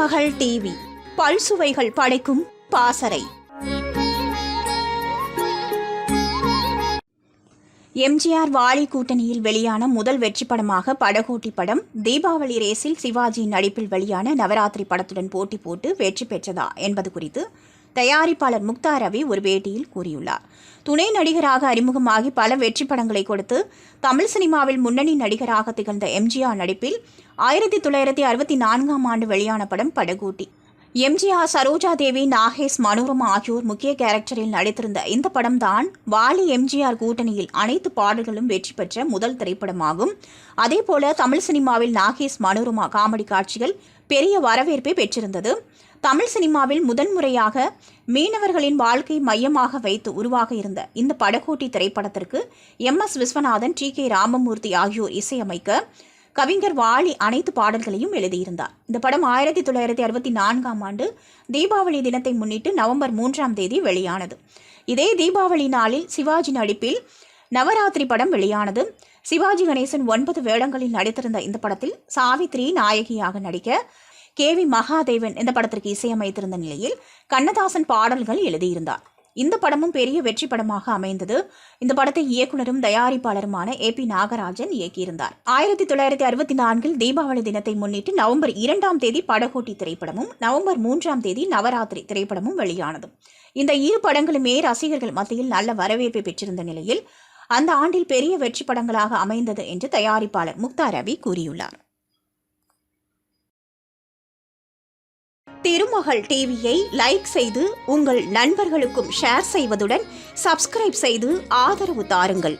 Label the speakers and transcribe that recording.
Speaker 1: திருமகள் TV பல்சுவைகள் படைக்கும் பாசறை. எம்ஜிஆர் வாலி கூட்டணியில் வெளியான முதல் வெற்றி படமாக படகோட்டி படம் தீபாவளி ரேஸில் சிவாஜி நடிப்பில் வெளியான நவராத்திரி படத்துடன் போட்டி போட்டு வெற்றி பெற்றதா என்பது குறித்து தயாரிப்பாளர் முக்தா ரவி ஒரு பேட்டியில் கூறியுள்ளார். துணை நடிகராக அறிமுகமாகி பல வெற்றி படங்களை கொடுத்து தமிழ் சினிமாவில் முன்னணி நடிகராக திகழ்ந்த எம்ஜிஆர் நடிப்பில் 1964ஆம் ஆண்டு வெளியான படம் படகோட்டி. எம்ஜிஆர், சரோஜா தேவி, நாகேஷ், மனோரமா ஆகியோர் முக்கிய கேரக்டரில் நடித்திருந்த இந்த படம்தான் வாலி எம்ஜிஆர் கூட்டணியில் அனைத்து பாடல்களும் வெற்றி பெற்ற முதல் திரைப்படமாகும். அதேபோல தமிழ் சினிமாவில் நாகேஷ், மனோரமா காமெடி காட்சிகள் பெரிய வரவேற்பை பெற்றிருந்தது. தமிழ் சினிமாவில் முதன்முறையாக மீனவர்களின் வாழ்க்கை மையமாக வைத்து உருவாக இருந்த இந்த படகோட்டி திரைப்படத்திற்கு MS விஸ்வநாதன், TK ராமமூர்த்தி ஆகியோர் இசையமைக்க கவிஞர் வாலி அனைத்து பாடல்களையும் எழுதியிருந்தார். இந்த படம் 1964ஆம் ஆண்டு தீபாவளி தினத்தை முன்னிட்டு நவம்பர் 3ஆம் தேதி வெளியானது. இதே தீபாவளி நாளில் சிவாஜி நடிப்பில் நவராத்திரி படம் வெளியானது. சிவாஜி கணேசன் 9 வேடங்களில் நடித்திருந்த இந்த படத்தில் சாவித்ரி நாயகியாக நடிக்க KV மகாதேவன் இந்த படத்திற்கு இசையமைத்திருந்த நிலையில் கண்ணதாசன் பாடல்கள் எழுதியிருந்தார். இந்த படமும் பெரிய வெற்றி படமாக அமைந்தது. இந்த படத்தை இயக்குனரும் தயாரிப்பாளருமான AP நாகராஜன் இயக்கியிருந்தார். 1964இல் தீபாவளி தினத்தை முன்னிட்டு நவம்பர் 2ஆம் தேதி படகோட்டி திரைப்படமும், நவம்பர் 3ஆம் தேதி நவராத்திரி திரைப்படமும் வெளியானது. இந்த இரு படங்களுமே ரசிகர்கள் மத்தியில் நல்ல வரவேற்பை பெற்றிருந்த நிலையில் அந்த ஆண்டில் பெரிய வெற்றி படங்களாக அமைந்தது என்று தயாரிப்பாளர் முக்தா ரவி கூறியுள்ளார். திருமகள் டிவியை லைக் செய்து உங்கள் நண்பர்களுக்கும் ஷேர் செய்வதுடன் சப்ஸ்கிரைப் செய்து ஆதரவு தாருங்கள்.